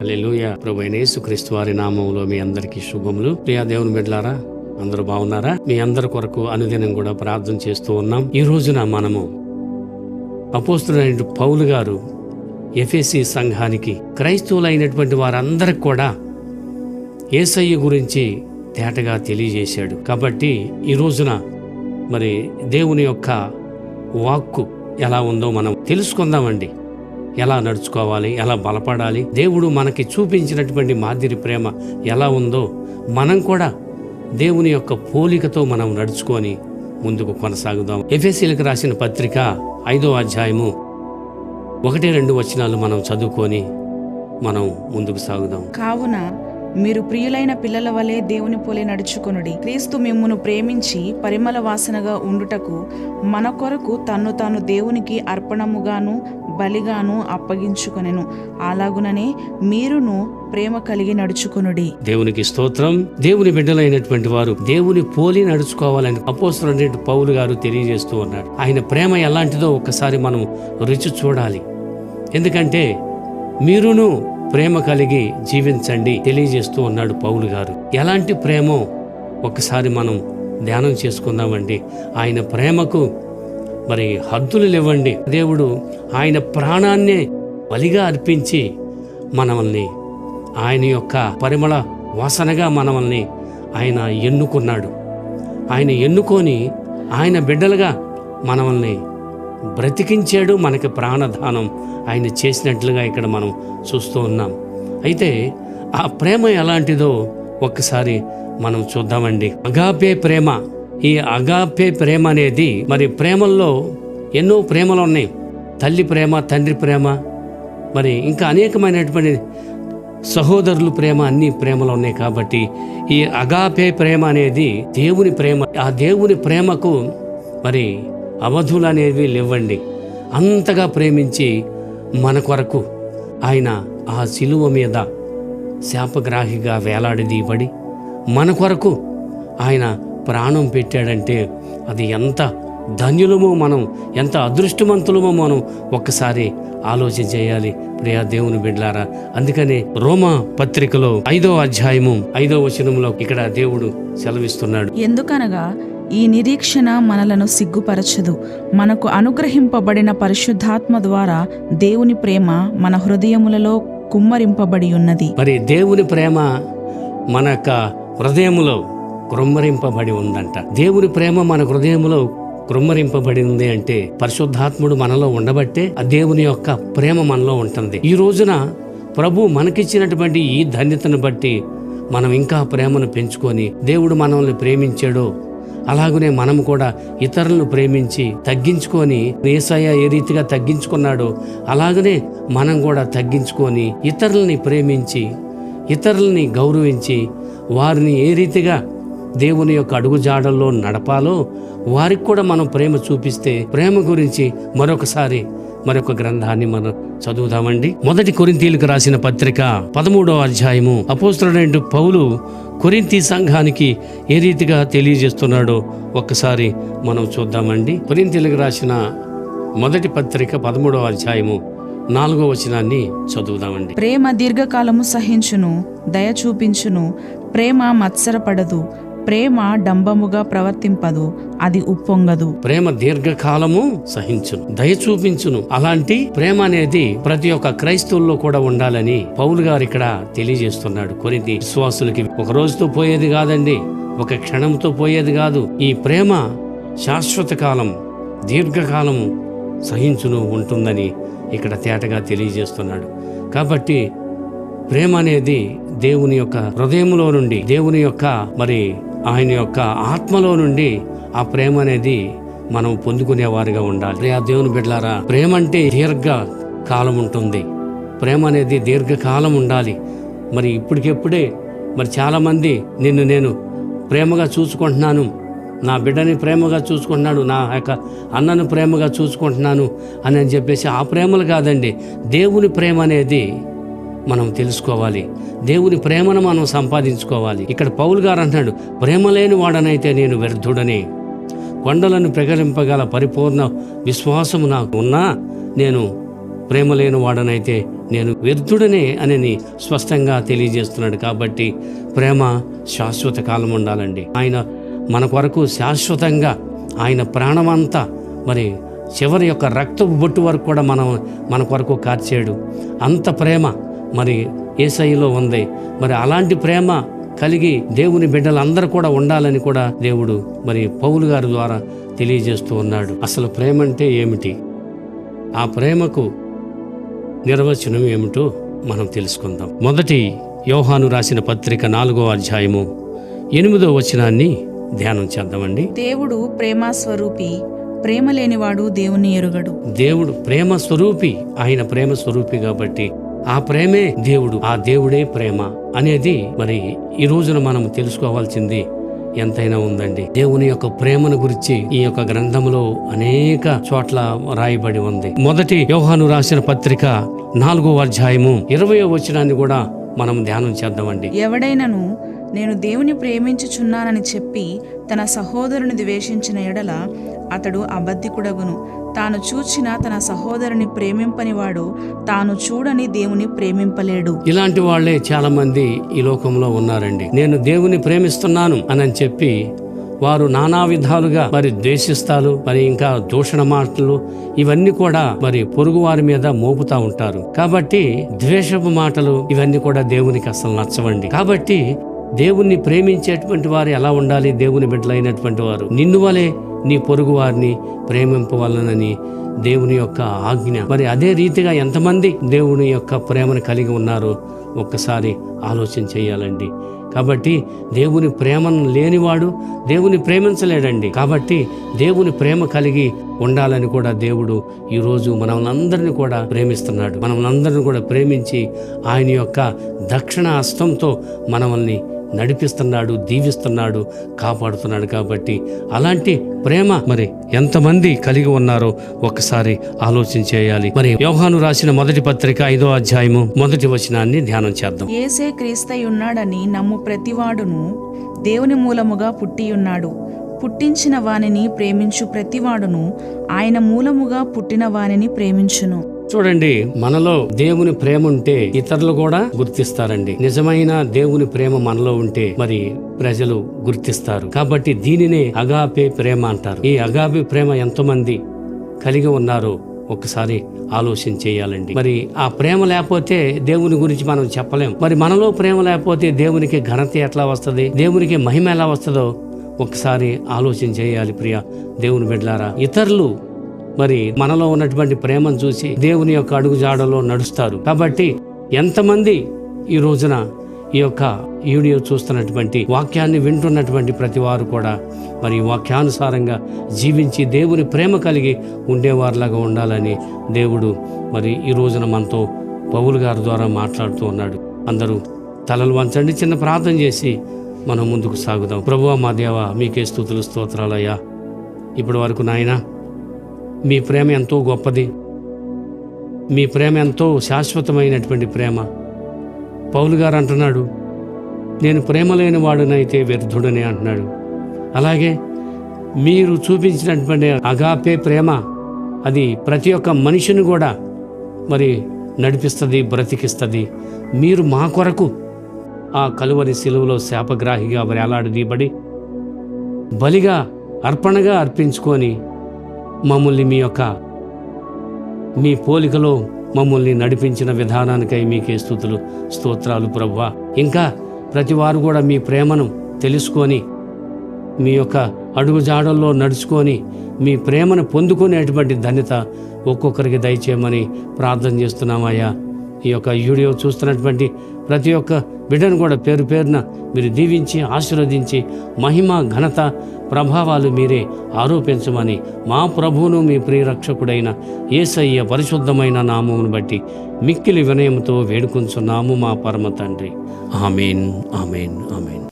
హల్లెలూయా. ప్రభువైన యేసుక్రీస్తు వారి నామములో మీ అందరికీ శుభములు. ప్రియా దేవుని బిడ్డలారా, అందరూ బాగున్నారా? మీ అందరి కొరకు అనుదినం కూడా ప్రార్థన చేస్తూ ఉన్నాం. ఈ రోజున మనము అపోస్తలుడైన పౌలు గారు ఎఫెసీ సంఘానికి, క్రైస్తవులైనటువంటి వారందరికి కూడా యేసయ్య గురించి తేటగా తెలియజేశాడు. కాబట్టి ఈ రోజున మరి దేవుని యొక్క వాక్కు ఎలా ఉందో మనం తెలుసుకుందామండి. ఎలా నడుచుకోవాలి, ఎలా బలపడాలి, దేవుడు మనకి చూపించినటువంటి మాదిరి ప్రేమ ఎలా ఉందో మనం కూడా దేవుని యొక్క పోలికతో మనం నడుచుకొని ముందుకు కొనసాగుదాం. ఎఫెసీలకు రాసిన పత్రిక 5వ అధ్యాయము 1-2 వచనాలు మనం చదువుకొని మనం ముందుకు సాగుదాం. కావున మీరు ప్రియులైన పిల్లల వలె దేవుని పోలే నడుచుకొనుడి. క్రీస్తు మిమ్మును ప్రేమించి పరిమళ వాసనగా ఉండుటకు మన కొరకు తన్ను తాను దేవునికి అర్పణముగాను బలిగాను అప్పగించుకొనెను. అలాగుననే మీరును ప్రేమ కలిగి నడుచుకొనుడి. దేవునికి స్తోత్రం. దేవుని బిడ్డలైనటువంటి వారు దేవుని పోలి నడుచుకోవాలని అపోస్తలుడైన పౌలు గారు తెలియజేస్తూ ఉన్నాడు. ఆయన ప్రేమ ఎలాంటిదో ఒక్కసారి మనం రుచి చూడాలి. ఎందుకంటే మీరును ప్రేమ కలిగి జీవించండి తెలియజేస్తూ ఉన్నాడు పౌలు గారు. ఎలాంటి ప్రేమో ఒక్కసారి మనం ధ్యానం చేసుకుందామండి. ఆయన ప్రేమకు మరి హద్దులు లేవండి. దేవుడు ఆయన ప్రాణాన్నే బలిగా అర్పించి మనల్ని ఆయన యొక్క పరిమళ వాసనగా మనల్ని ఆయన ఎన్నుకున్నాడు. ఆయన ఎన్నుకొని ఆయన బిడ్డలుగా మనల్ని బ్రతికించాడు. మనకి ప్రాణదానం ఆయన చేసినట్లుగా ఇక్కడ మనం చూస్తూ ఉన్నాం. అయితే ఆ ప్రేమ ఎలాంటిదో ఒక్కసారి మనం చూద్దామండి. అగాపే ప్రేమ. ఈ అగాపే ప్రేమ అనేది మరి ప్రేమల్లో ఎన్నో ప్రేమలు ఉన్నాయి. తల్లి ప్రేమ, తండ్రి ప్రేమ, మరి ఇంకా అనేకమైనటువంటి సహోదరులు ప్రేమ, అన్ని ప్రేమలు ఉన్నాయి. కాబట్టి ఈ అగాపే ప్రేమ అనేది దేవుని ప్రేమ. ఆ దేవుని ప్రేమకు మరి అవధులు అనేవి లేవండి. అంతగా ప్రేమించి మన కొరకు ఆయన ఆ శిలువ మీద శాపగ్రాహిగా వేలాడదీయబడి మన కొరకు ఆయన ప్రాణం పెట్టాడంటే అది ఎంత ధన్యులమో, మనం ఎంత అదృష్టవంతులమో మనం ఒక్కసారి ఆలోచన చేయాలి. ప్రియా దేవుని బిడ్డలారా, అందుకనే రోమా పత్రికలో 5వ అధ్యాయము 5వ వచనంలో ఇక్కడ దేవుడు సెలవిస్తున్నాడు. ఎందుకనగా ఈ నిరీక్షణ మనలను సిగ్గుపరచదు. మనకు అనుగ్రహింపబడిన పరిశుద్ధాత్మ ద్వారా దేవుని ప్రేమ మన హృదయములలో కుమ్మరింపబడి ఉన్నది. మరి దేవుని ప్రేమ మన యొక్క హృదయములో కృమ్మరింపబడి ఉందంట. దేవుని ప్రేమ మన హృదయములో కృమ్మరింపబడి ఉంది అంటే పరిశుద్ధాత్ముడు మనలో ఉండబట్టే ఆ దేవుని యొక్క ప్రేమ మనలో ఉంటుంది. ఈ రోజున ప్రభు మనకిచ్చినటువంటి ఈ ధన్యతను బట్టి మనం ఇంకా ప్రేమను పెంచుకొని దేవుడు మనల్ని ప్రేమించాడో అలాగనే మనం కూడా ఇతరులను ప్రేమించి తగ్గించుకొని, యేసయ్య ఏ రీతిగా తగ్గించుకున్నాడో అలాగనే మనం కూడా తగ్గించుకొని ఇతరులని ప్రేమించి, ఇతరులని గౌరవించి, వారిని ఏ రీతిగా దేవుని యొక్క అడుగుజాడల్లో నడపాలో వారికి కూడా మనం ప్రేమ చూపిస్తే, ప్రేమ గురించి మరొక గ్రంథాన్ని మనం చదువుదామండి. 1 కొరింథీయులకు రాసిన పత్రిక 13వ అధ్యాయము అపోస్తలుడైన పౌలు కొరింథీ సంఘానికి ఏ రీతిగా తెలియజేస్తున్నాడో ఒక్కసారి మనం చూద్దామండి. కొరింథీయులకు రాసిన 1 పత్రిక 13వ అధ్యాయము 4వ వచనాన్ని చదువుదామండి. ప్రేమ దీర్ఘకాలము సహించును, దయ చూపించును. ప్రేమ మత్సరపడదు. ప్రేమ డంబముగా ప్రవర్తింపదు, అది ఉప్పొంగదు. ప్రేమ దీర్ఘకాలము సహించును, దయ చూపించును. అలాంటి ప్రేమ అనేది ప్రతి ఒక్క క్రైస్తవుల్లో కూడా ఉండాలని పౌలు గారు ఇక్కడ తెలియజేస్తున్నాడు. కొరింథీ విశ్వాసులకి ఒక రోజుతో పోయేది కాదండి, ఒక క్షణంతో పోయేది కాదు. ఈ ప్రేమ శాశ్వత కాలం, దీర్ఘకాలము సహించును ఉంటుందని ఇక్కడ తేటగా తెలియజేస్తున్నాడు. కాబట్టి ప్రేమ అనేది దేవుని యొక్క హృదయంలో నుండి, దేవుని యొక్క మరి ఆయన యొక్క ఆత్మలో నుండి ఆ ప్రేమ అనేది మనం పొందుకునేవారుగా ఉండాలి. ప్రియా దేవుని బిడ్డలారా, ప్రేమ అంటే దీర్ఘ కాలం ఉంటుంది. ప్రేమ అనేది దీర్ఘకాలం ఉండాలి. మరి ఇప్పటికెప్పుడే మరి చాలామంది నేను ప్రేమగా చూసుకుంటున్నాను, నా బిడ్డని ప్రేమగా చూసుకుంటున్నాడు, నా యొక్క అన్నను ప్రేమగా చూసుకుంటున్నాను అని చెప్పేసి ఆ ప్రేమలు కాదండి. దేవుని ప్రేమ అనేది మనం తెలుసుకోవాలి. దేవుని ప్రేమను మనం సంపాదించుకోవాలి. ఇక్కడ పౌలు గారు అంటున్నాడు, ప్రేమ లేని వాడనైతే నేను వ్యర్థుడని, కొండలను ప్రగలింపగల పరిపూర్ణ విశ్వాసము నాకు ఉన్నా నేను ప్రేమ లేని వాడనైతే నేను వ్యర్థుడనే అని స్పష్టంగా తెలియజేస్తున్నాడు. కాబట్టి ప్రేమ శాశ్వత కాలం ఉండాలండి. ఆయన మన కొరకు శాశ్వతంగా ఆయన ప్రాణమంతా మరి చివరి యొక్క రక్తపు బొట్టు వరకు కూడా మన కొరకు కార్చాడు. అంత ప్రేమ మరి యేసయ్యలో ఉంది. మరి అలాంటి ప్రేమ కలిగి దేవుని బిడ్డలందరూ కూడా ఉండాలని కూడా దేవుడు మరి పౌలు గారి ద్వారా తెలియజేస్తూ ఉన్నాడు. అసలు ప్రేమ అంటే ఏమిటి, ఆ ప్రేమకు నిర్వచనం ఏమిటో మనం తెలుసుకుందాం. మొదటి యోహాను రాసిన పత్రిక 4వ అధ్యాయము 8వ వచనాన్ని ధ్యానం చేద్దామండి. దేవుడు ప్రేమ స్వరూపి, ప్రేమ లేనివాడు దేవుని ఎరుగడు. దేవుడు ప్రేమ స్వరూపి, ఆయన ప్రేమ స్వరూపి కాబట్టి ఆ ప్రేమే దేవుడు, ఆ దేవుడే ప్రేమ అనేది మరి ఈ రోజున మనం తెలుసుకోవాల్సింది ఎంతైనా ఉందండి. దేవుని యొక్క ప్రేమను గురించి ఈ యొక్క గ్రంథంలో అనేక చోట్ల రాయబడి ఉంది. మొదటి యోహాను రాసిన పత్రిక 4వ అధ్యాయము 20వ వచనాన్ని కూడా మనం ధ్యానం చేద్దామండి. ఎవడైనను నేను దేవుని ప్రేమించుచున్నానని చెప్పి తన సహోదరుని ద్వేషించిన ఎడల అతడు అబద్ధికుడగును. తాను చూచిన తన సహోదరుని ప్రేమింపనివాడు తాను చూడని దేవుని ప్రేమింపలేడు. ఇలాంటి వాళ్లే చాలా మంది ఈ లోకంలో ఉన్నారండి. నేను దేవుని ప్రేమిస్తున్నాను అని చెప్పి వారు నానా విధాలుగా మరి ద్వేషిస్తారు, మరి ఇంకా దూషణ మాటలు ఇవన్నీ కూడా మరి పొరుగు వారి మీద మోపుతా ఉంటారు. కాబట్టి ద్వేషపు మాటలు ఇవన్నీ కూడా దేవునికి అసలు నచ్చవండి. కాబట్టి దేవుణ్ణి ప్రేమించేటువంటి వారు ఎలా ఉండాలి? దేవుని బిడ్డలైనటువంటి వారు నిన్ను వలె నీ పొరుగు వారిని ప్రేమింపవలనని దేవుని యొక్క ఆజ్ఞ. మరి అదే రీతిగా ఎంతమంది దేవుని యొక్క ప్రేమను కలిగి ఉన్నారో ఒక్కసారి ఆలోచన చేయాలండి. కాబట్టి దేవుని ప్రేమను లేనివాడు దేవుని ప్రేమించలేడండి. కాబట్టి దేవుని ప్రేమ కలిగి ఉండాలని కూడా దేవుడు ఈరోజు మనల్ని కూడా ప్రేమిస్తున్నాడు. మనల్ని కూడా ప్రేమించి ఆయన యొక్క దక్షిణ హస్తంతో మనల్ని నడిపిస్తున్నాడు, దీవిస్తున్నాడు, కాపాడుతున్నాడు. కాబట్టి అలాంటి ప్రేమ మరి ఎంతమంది కలిగి ఉన్నారో ఒక్కసారి ఆలోచన చేయాలి. మరి యోహాను రాసిన మొదటి పత్రిక 5వ అధ్యాయము 1వ వచనాన్ని ధ్యానం చేద్దాం. యేసే క్రీస్తై ఉన్నాడని నమ్ము ప్రతివాడును దేవుని మూలముగా పుట్టియున్నాడు. పుట్టించిన వానిని ప్రేమించు ప్రతివాడును ఆయన మూలముగా పుట్టిన వానిని ప్రేమించును. చూడండి, మనలో దేవుని ప్రేమ ఉంటే ఇతరులు కూడా గుర్తిస్తారండి. నిజమైన దేవుని ప్రేమ మనలో ఉంటే మరి ప్రజలు గుర్తిస్తారు. కాబట్టి దీనినే అగాపే ప్రేమ అంటారు. ఈ అగాపే ప్రేమ ఎంతమంది కలిగి ఉన్నారో ఒకసారి ఆలోచన చేయాలండి. మరి ఆ ప్రేమ లేకపోతే దేవుని గురించి మనం చెప్పలేం. మరి మనలో ప్రేమ లేకపోతే దేవునికి ఘనత ఎట్లా వస్తుంది, దేవునికి మహిమ ఎలా వస్తుందో ఒకసారి ఆలోచన చేయాలి. ప్రియ దేవుని బిడ్డలారా, ఇతరులు మరి మనలో ఉన్నటువంటి ప్రేమను చూసి దేవుని యొక్క అడుగుజాడలో నడుస్తారు. కాబట్టి ఎంతమంది ఈ రోజున ఈ యొక్క వీడియో చూస్తున్నటువంటి వాక్యాన్ని వింటున్నటువంటి ప్రతి వారు కూడా మరి వాక్యానుసారంగా జీవించి దేవుని ప్రేమ కలిగి ఉండేవారిలాగా ఉండాలని దేవుడు మరి ఈ రోజున మనతో పౌలు గారి ద్వారా మాట్లాడుతూ ఉన్నాడు. అందరూ తలలు వంచండి, చిన్న ప్రార్థన చేసి మనం ముందుకు సాగుదాం. ప్రభువా మా దేవా, మీకే స్తుతులు స్తోత్రాలయ్యా. ఇప్పటి వరకు నాయనా మీ ప్రేమ ఎంతో గొప్పది, మీ ప్రేమ ఎంతో శాశ్వతమైనటువంటి ప్రేమ. పౌలు గారు అంటున్నాడు, నేను ప్రేమ లేని వాడునైతే వ్యర్థుడని అంటున్నాడు. అలాగే మీరు చూపించినటువంటి అగాపే ప్రేమ అది ప్రతి ఒక్క మనిషిని కూడా మరి నడిపిస్తుంది, బ్రతికిస్తుంది. మీరు మా కొరకు ఆ కలువరి సిలువలో శాపగ్రాహిగా వేలాడదీయబడి బలిగా అర్పణగా అర్పించుకొని మమ్మల్ని మీ పోలికలో మమ్మల్ని నడిపించిన విధానానికై మీకే స్తుతులు స్తోత్రాలు ప్రభువా. ఇంకా ప్రతి వారు కూడా మీ ప్రేమను తెలుసుకొని మీ యొక్క అడుగుజాడల్లో నడుచుకొని మీ ప్రేమను పొందుకునేటువంటి ధన్యత ఒక్కొక్కరికి దయచేయమని ప్రార్థన చేస్తున్నామయ్యా. ఈ యొక్క వీడియో చూస్తున్నటువంటి ప్రతి ఒక్క బిడ్డను కూడా పేరు పేరున మీరు దీవించి ఆశీర్వదించి మహిమ ఘనత ప్రభావాలు మీరే ఆరోపించమని మా ప్రభువును మీ ప్రియరక్షకుడైన యేసయ్య పరిశుద్ధమైన నామమును బట్టి మిక్కిలి వినయంతో వేడుకొంచున్నాము మా పరమ తండ్రి. ఆమేన్, ఆమేన్, ఆమేన్.